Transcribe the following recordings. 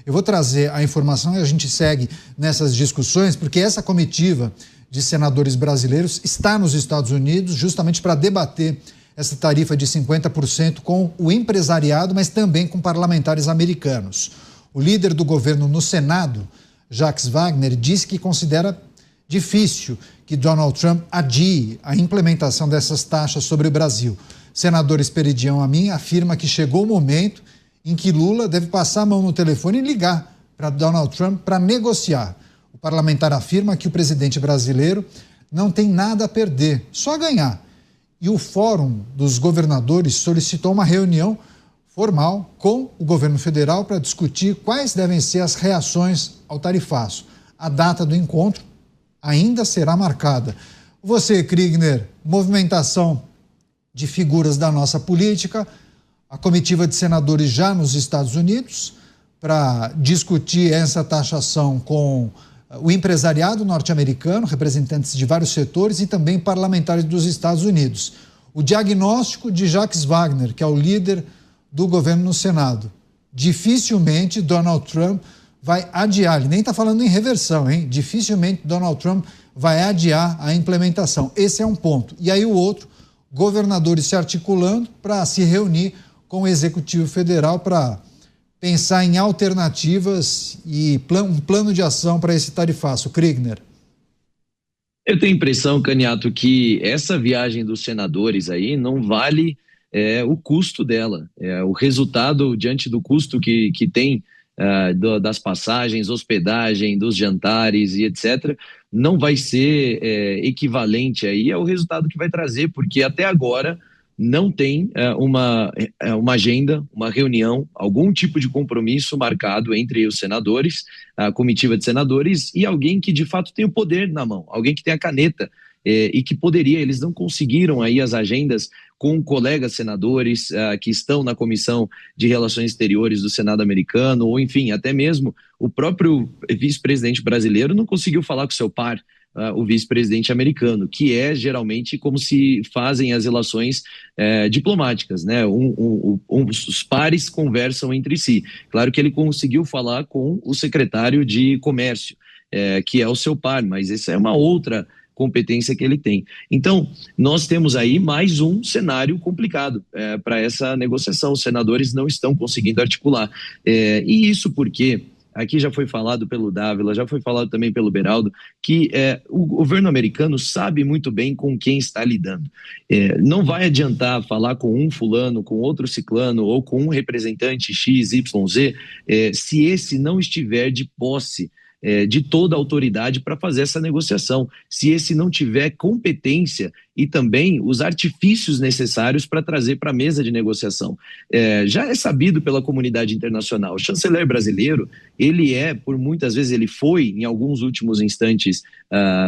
Eu vou trazer a informação e a gente segue nessas discussões, porque essa comitiva de senadores brasileiros está nos Estados Unidos justamente para debater essa tarifa de 50% com o empresariado, mas também com parlamentares americanos. O líder do governo no Senado, Jacques Wagner, disse que considera difícil que Donald Trump adie a implementação dessas taxas sobre o Brasil. O senador Esperidião Amin afirma que chegou o momento em que Lula deve passar a mão no telefone e ligar para Donald Trump para negociar. O parlamentar afirma que o presidente brasileiro não tem nada a perder, só a ganhar. E o Fórum dos Governadores solicitou uma reunião formal com o governo federal para discutir quais devem ser as reações ao tarifaço. A data do encontro ainda será marcada. Você, Kriegner, movimentação de figuras da nossa política, a comitiva de senadores já nos Estados Unidos para discutir essa taxação com o empresariado norte-americano, representantes de vários setores e também parlamentares dos Estados Unidos. O diagnóstico de Jacques Wagner, que é o líder do governo no Senado: dificilmente Donald Trump vai adiar, ele nem está falando em reversão, hein? Dificilmente Donald Trump vai adiar a implementação. Esse é um ponto. E aí o outro, governadores se articulando para se reunir com o Executivo Federal para pensar em alternativas e um plano de ação para esse tarifaço. Kriegner. Eu tenho a impressão, Caniato, que essa viagem dos senadores aí não vale o custo dela. O resultado diante do custo que tem das passagens, hospedagem, dos jantares e etc., não vai ser equivalente aí ao resultado que vai trazer, porque até agora não tem uma agenda, uma reunião, algum tipo de compromisso marcado entre os senadores, a comitiva de senadores e alguém que de fato tem o poder na mão, alguém que tem a caneta e que poderia. Eles não conseguiram aí as agendas com colegas senadores que estão na Comissão de Relações Exteriores do Senado americano, ou enfim, até mesmo o próprio vice-presidente brasileiro não conseguiu falar com seu par, o vice-presidente americano, que é geralmente como se fazem as relações diplomáticas, né? Os pares conversam entre si. Claro que ele conseguiu falar com o secretário de Comércio, que é o seu par, mas essa é uma outra competência que ele tem. Então, nós temos aí mais um cenário complicado para essa negociação. Os senadores não estão conseguindo articular. E isso porque aqui já foi falado pelo Dávila, já foi falado também pelo Beraldo, que o governo americano sabe muito bem com quem está lidando. Não vai adiantar falar com um fulano, com outro ciclano ou com um representante X, Y, Z, se esse não estiver de posse de toda a autoridade para fazer essa negociação, se esse não tiver competência e também os artifícios necessários para trazer para a mesa de negociação. Já é sabido pela comunidade internacional, o chanceler brasileiro, ele por muitas vezes ele foi, em alguns últimos instantes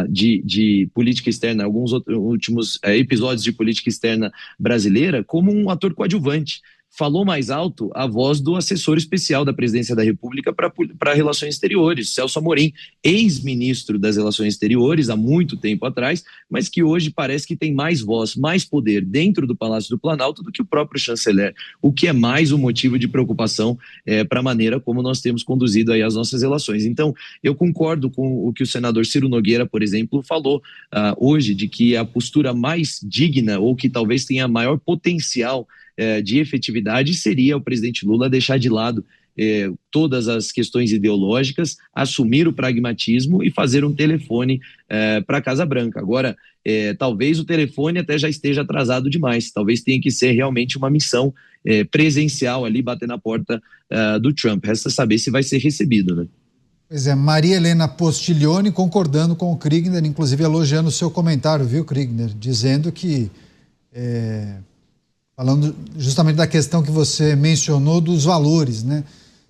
de política externa, alguns últimos episódios de política externa brasileira, como um ator coadjuvante. Falou mais alto a voz do assessor especial da Presidência da República para Relações Exteriores, Celso Amorim, ex-ministro das Relações Exteriores há muito tempo atrás, mas que hoje parece que tem mais voz, mais poder dentro do Palácio do Planalto do que o próprio chanceler, o que é mais um motivo de preocupação para a maneira como nós temos conduzido aí as nossas relações. Então, eu concordo com o que o senador Ciro Nogueira, por exemplo, falou hoje, de que a postura mais digna ou que talvez tenha maior potencial de efetividade seria o presidente Lula deixar de lado todas as questões ideológicas, assumir o pragmatismo e fazer um telefone para a Casa Branca. Agora, talvez o telefone até já esteja atrasado demais, talvez tenha que ser realmente uma missão presencial ali, bater na porta do Trump. Resta saber se vai ser recebido, né? Pois é, Maria Helena Postiglione concordando com o Kriegner, inclusive elogiando o seu comentário, viu, Kriegner? Dizendo que falando justamente da questão que você mencionou dos valores, né?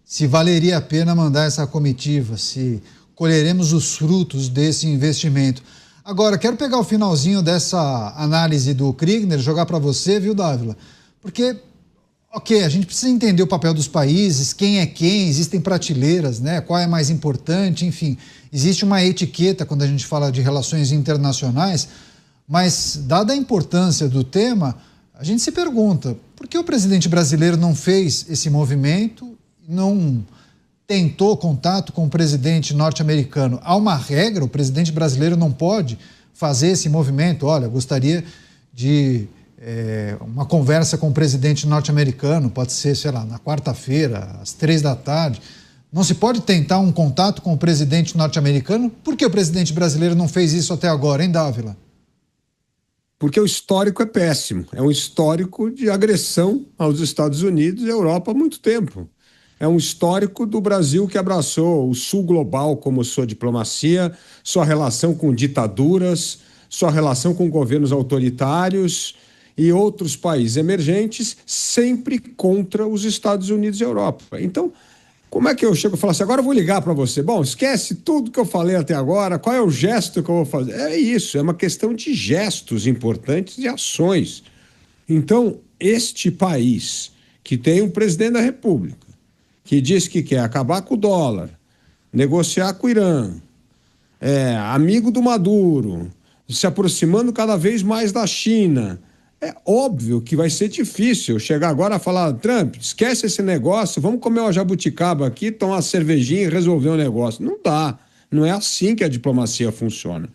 Se valeria a pena mandar essa comitiva, se colheremos os frutos desse investimento. Agora, quero pegar o finalzinho dessa análise do Kriegner, jogar para você, viu, Dávila? Porque, a gente precisa entender o papel dos países, quem é quem, existem prateleiras, né? Qual é mais importante, enfim. Existe uma etiqueta quando a gente fala de relações internacionais, mas, dada a importância do tema, a gente se pergunta, por que o presidente brasileiro não fez esse movimento, não tentou contato com o presidente norte-americano. Há uma regra, o presidente brasileiro não pode fazer esse movimento. Olha, gostaria de uma conversa com o presidente norte-americano, pode ser, sei lá, na quarta-feira, às 15h. Não se pode tentar um contato com o presidente norte-americano? Por que o presidente brasileiro não fez isso até agora, hein, Dávila? Porque o histórico é péssimo. É um histórico de agressão aos Estados Unidos e à Europa há muito tempo. É um histórico do Brasil que abraçou o sul global como sua diplomacia, sua relação com ditaduras, sua relação com governos autoritários e outros países emergentes, sempre contra os Estados Unidos e a Europa. Então, como é que eu chego e falo assim, agora eu vou ligar para você? Bom, esquece tudo que eu falei até agora, qual é o gesto que eu vou fazer? É isso, é uma questão de gestos importantes e ações. Então, este país que tem um presidente da República, que diz que quer acabar com o dólar, negociar com o Irã, amigo do Maduro, se aproximando cada vez mais da China, é óbvio que vai ser difícil chegar agora a falar, Trump, esquece esse negócio, vamos comer uma jabuticaba aqui, tomar uma cervejinha e resolver o negócio. Não dá, não é assim que a diplomacia funciona.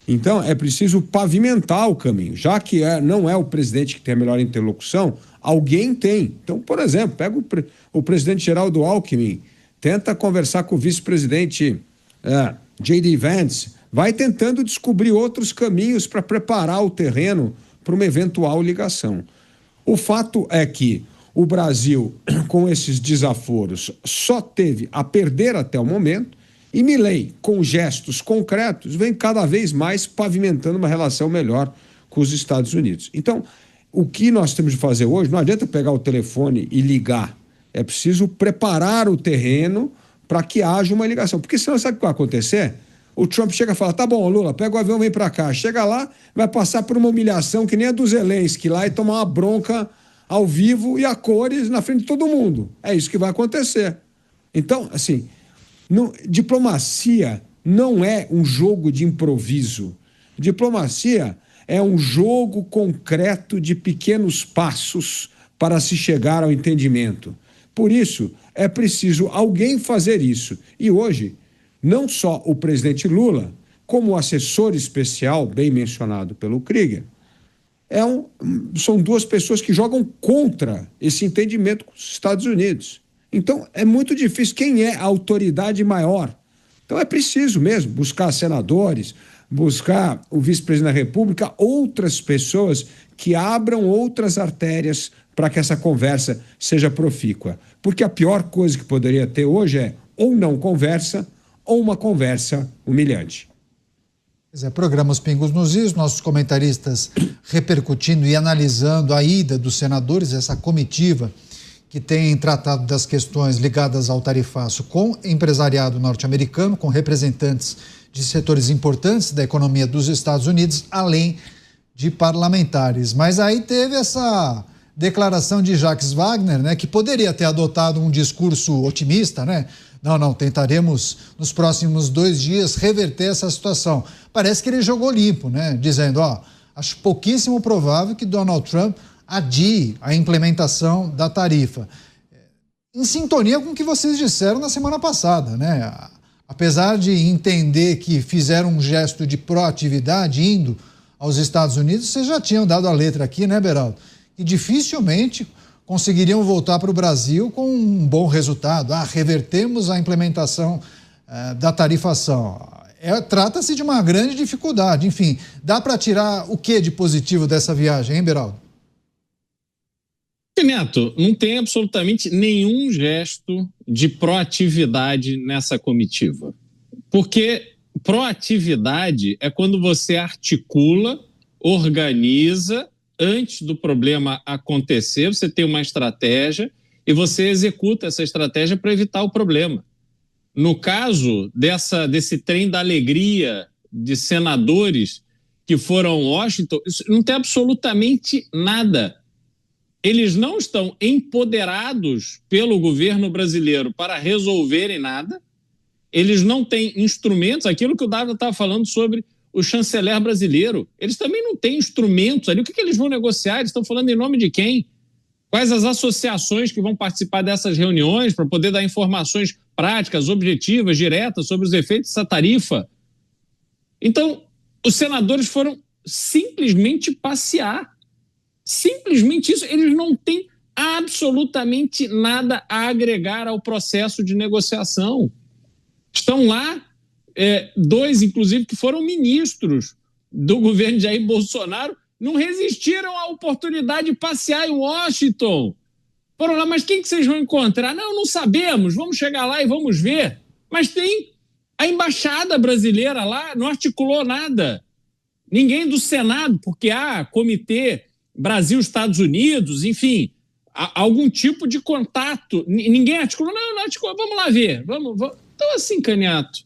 Então, é preciso pavimentar o caminho, já que não é o presidente que tem a melhor interlocução, alguém tem. Então, por exemplo, pega o presidente Geraldo Alckmin, tenta conversar com o vice-presidente J.D. Vance, vai tentando descobrir outros caminhos para preparar o terreno para uma eventual ligação. O fato é que o Brasil, com esses desaforos, só teve a perder até o momento, e Milei, com gestos concretos, vem cada vez mais pavimentando uma relação melhor com os Estados Unidos. Então, o que nós temos de fazer hoje, não adianta pegar o telefone e ligar, é preciso preparar o terreno para que haja uma ligação, porque senão sabe o que vai acontecer? O Trump chega e fala, tá bom, Lula, pega o avião, vem pra cá. Chega lá, vai passar por uma humilhação que nem a do Zelensky lá e tomar uma bronca ao vivo e a cores na frente de todo mundo. É isso que vai acontecer. Então, assim, diplomacia não é um jogo de improviso. Diplomacia é um jogo concreto de pequenos passos para se chegar ao entendimento. Por isso, é preciso alguém fazer isso. E hoje, não só o presidente Lula, como o assessor especial, bem mencionado pelo Krieger, são duas pessoas que jogam contra esse entendimento com os Estados Unidos. Então, é muito difícil. Quem é a autoridade maior? Então, é preciso mesmo buscar senadores, buscar o vice-presidente da República, outras pessoas que abram outras artérias para que essa conversa seja profícua. Porque a pior coisa que poderia ter hoje é ou não conversa, ou uma conversa humilhante. Programa Os Pingos nos Is, nossos comentaristas repercutindo e analisando a ida dos senadores, essa comitiva que tem tratado das questões ligadas ao tarifaço com empresariado norte-americano, com representantes de setores importantes da economia dos Estados Unidos, além de parlamentares. Mas aí teve essa declaração de Jacques Wagner, né, que poderia ter adotado um discurso otimista, né? Não, tentaremos nos próximos 2 dias reverter essa situação. Parece que ele jogou limpo, né? Dizendo, acho pouquíssimo provável que Donald Trump adie a implementação da tarifa. Em sintonia com o que vocês disseram na semana passada, né? Apesar de entender que fizeram um gesto de proatividade indo aos Estados Unidos, vocês já tinham dado a letra aqui, né, Beraldo? Que dificilmente conseguiriam voltar para o Brasil com um bom resultado. Revertemos a implementação da tarifação. Trata-se de uma grande dificuldade. Enfim, dá para tirar o que de positivo dessa viagem, hein, Beraldo? Neto, não tem absolutamente nenhum gesto de proatividade nessa comitiva. Porque proatividade é quando você articula, organiza, antes do problema acontecer, você tem uma estratégia e você executa essa estratégia para evitar o problema. No caso desse trem da alegria de senadores que foram a Washington, isso não tem absolutamente nada. Eles não estão empoderados pelo governo brasileiro para resolverem nada, eles não têm instrumentos, aquilo que o Davi estava falando sobre o chanceler brasileiro, eles também não têm instrumentos ali. O que eles vão negociar? Eles estão falando em nome de quem? Quais as associações que vão participar dessas reuniões para poder dar informações práticas, objetivas, diretas sobre os efeitos dessa tarifa? Então, os senadores foram simplesmente passear. Simplesmente isso. Eles não têm absolutamente nada a agregar ao processo de negociação. Estão lá, dois, inclusive, que foram ministros do governo de Jair Bolsonaro, não resistiram à oportunidade de passear em Washington. Foram lá, mas quem que vocês vão encontrar? Não sabemos, vamos chegar lá e vamos ver. Mas tem a embaixada brasileira lá, não articulou nada. Ninguém do Senado, porque há comitê Brasil-Estados Unidos, enfim, algum tipo de contato. Ninguém articulou, não articulou, vamos lá ver. Vamos. Então, assim, Caniato,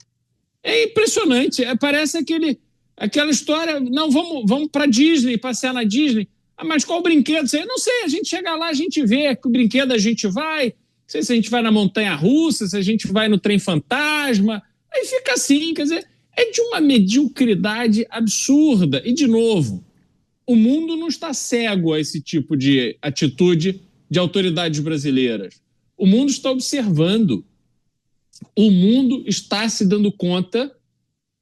é impressionante. Parece aquela história, não, vamos para Disney, passear na Disney. Mas qual brinquedo? Eu não sei, a gente chega lá, a gente vê que brinquedo a gente vai, não sei se a gente vai na montanha-russa, se a gente vai no trem fantasma, aí fica assim, quer dizer, é de uma mediocridade absurda. E, de novo, o mundo não está cego a esse tipo de atitude de autoridades brasileiras. O mundo está observando. O mundo está se dando conta,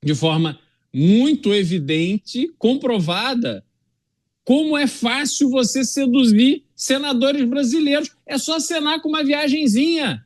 de forma muito evidente, comprovada, como é fácil você seduzir senadores brasileiros. É só acenar com uma viagenzinha.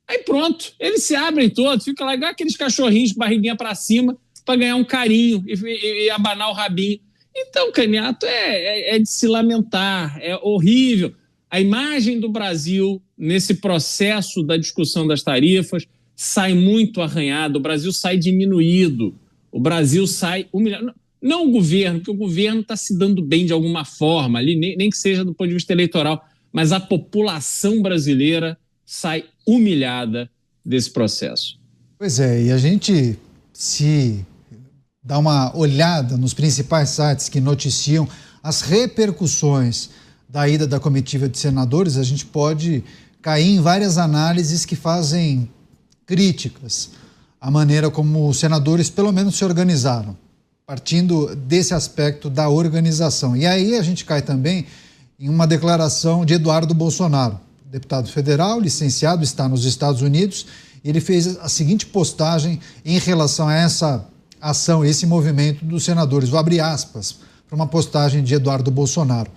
Aí pronto, eles se abrem todos, ficam lá igual aqueles cachorrinhos de barriguinha para cima para ganhar um carinho e abanar o rabinho. Então, Caniato, é de se lamentar, é horrível. A imagem do Brasil nesse processo da discussão das tarifas sai muito arranhada, o Brasil sai diminuído, o Brasil sai humilhado. Não o governo, porque o governo está se dando bem de alguma forma, ali, nem que seja do ponto de vista eleitoral, mas a população brasileira sai humilhada desse processo. Pois é, e a gente se dá uma olhada nos principais sites que noticiam as repercussões da ida da comitiva de senadores, a gente pode cair em várias análises que fazem críticas à maneira como os senadores pelo menos se organizaram, partindo desse aspecto da organização. E aí a gente cai também em uma declaração de Eduardo Bolsonaro, deputado federal, licenciado, está nos Estados Unidos, e ele fez a seguinte postagem em relação a essa ação, esse movimento dos senadores. Vou abrir aspas para uma postagem de Eduardo Bolsonaro,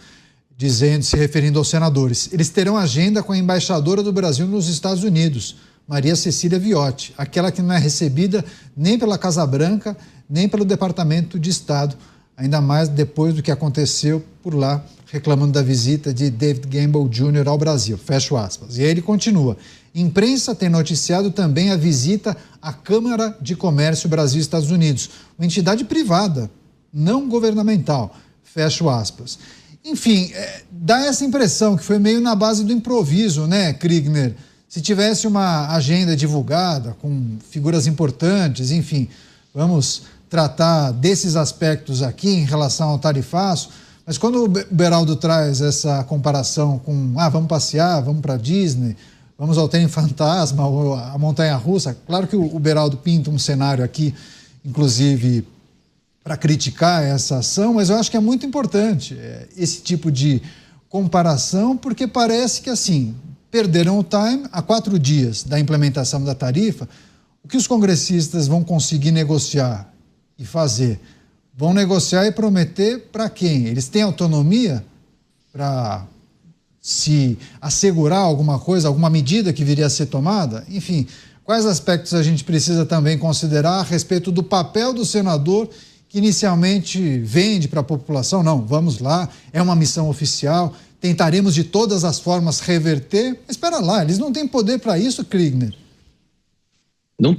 se referindo aos senadores. Eles terão agenda com a embaixadora do Brasil nos Estados Unidos, Maria Cecília Viotti, aquela que não é recebida nem pela Casa Branca, nem pelo Departamento de Estado, ainda mais depois do que aconteceu por lá, reclamando da visita de David Gamble Jr. ao Brasil, fecho aspas. E aí ele continua, imprensa tem noticiado também a visita à Câmara de Comércio Brasil-Estados Unidos, uma entidade privada, não governamental, fecho aspas. Enfim, dá essa impressão que foi meio na base do improviso, né, Kriegner? Se tivesse uma agenda divulgada com figuras importantes, enfim, vamos tratar desses aspectos aqui em relação ao tarifaço, mas quando o Beraldo traz essa comparação com, vamos passear, vamos para Disney, vamos ao trem fantasma ou a montanha-russa, claro que o Beraldo pinta um cenário aqui, inclusive, para criticar essa ação, mas eu acho que é muito importante esse tipo de comparação, porque parece que, assim, perderam o time há 4 dias da implementação da tarifa. O que os congressistas vão conseguir negociar e fazer? Vão negociar e prometer para quem? Eles têm autonomia para se assegurar alguma coisa, alguma medida que viria a ser tomada? Enfim, quais aspectos a gente precisa também considerar a respeito do papel do senador que inicialmente vende para a população? Não, vamos lá, é uma missão oficial, tentaremos de todas as formas reverter. Mas espera lá, eles não têm poder para isso, Kriegner? Não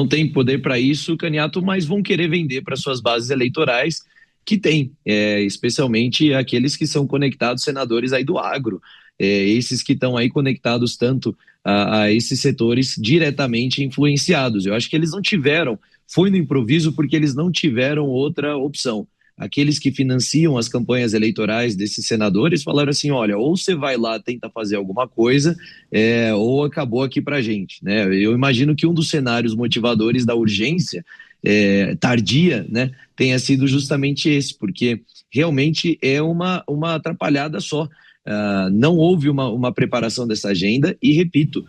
tem poder para isso, Caniato, mas vão querer vender para suas bases eleitorais, que tem, especialmente aqueles que são conectados, senadores aí do agro, esses que estão aí conectados tanto a esses setores diretamente influenciados. Eu acho que eles não tiveram, foi no improviso porque eles não tiveram outra opção. Aqueles que financiam as campanhas eleitorais desses senadores falaram assim, olha, ou você vai lá tentar fazer alguma coisa, ou acabou aqui pra gente, né? Eu imagino que um dos cenários motivadores da urgência tardia, né, tenha sido justamente esse, porque realmente é uma atrapalhada só. Não houve uma preparação dessa agenda e, repito,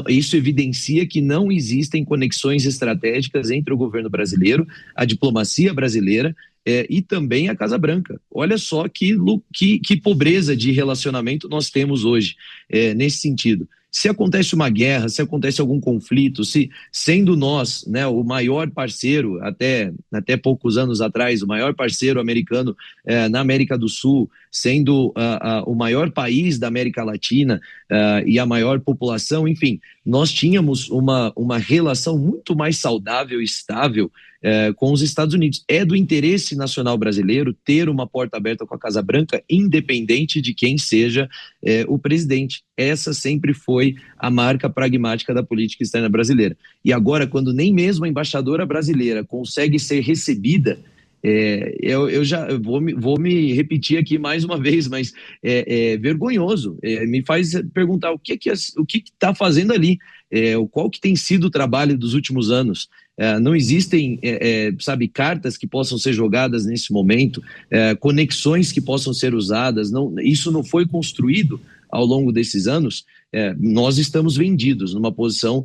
isso evidencia que não existem conexões estratégicas entre o governo brasileiro, a diplomacia brasileira e também a Casa Branca. Olha só que pobreza de relacionamento nós temos hoje nesse sentido. Se acontece uma guerra, se acontece algum conflito, se sendo nós, né, o maior parceiro, até poucos anos atrás, o maior parceiro americano na América do Sul, sendo o maior país da América Latina e a maior população, enfim, nós tínhamos uma relação muito mais saudável e estável com os Estados Unidos. É do interesse nacional brasileiro ter uma porta aberta com a Casa Branca, independente de quem seja o presidente. Essa sempre foi a marca pragmática da política externa brasileira. E agora, quando nem mesmo a embaixadora brasileira consegue ser recebida, eu já vou me repetir aqui mais uma vez, mas é vergonhoso. Me faz perguntar o que está fazendo ali, qual que tem sido o trabalho dos últimos anos. Não existem, cartas que possam ser jogadas nesse momento, conexões que possam ser usadas. Isso não foi construído ao longo desses anos. Nós estamos vendidos numa posição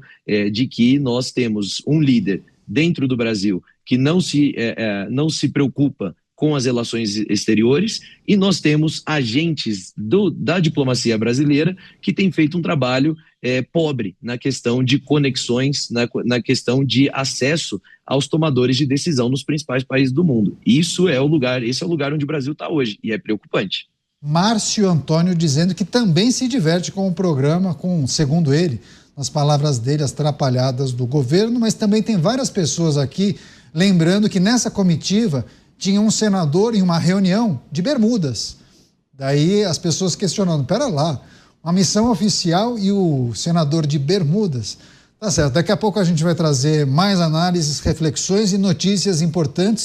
de que nós temos um líder dentro do Brasil que não se preocupa com as relações exteriores, e nós temos agentes da diplomacia brasileira que têm feito um trabalho pobre na questão de conexões, na questão de acesso aos tomadores de decisão nos principais países do mundo. Esse é o lugar onde o Brasil está hoje, e é preocupante. Márcio Antônio dizendo que também se diverte com o programa, segundo ele, nas palavras dele, as trapalhadas do governo, mas também tem várias pessoas aqui lembrando que nessa comitiva tinha um senador em uma reunião de Bermudas. Daí as pessoas questionando, pera lá, uma missão oficial e o senador de Bermudas. Tá certo, daqui a pouco a gente vai trazer mais análises, reflexões e notícias importantes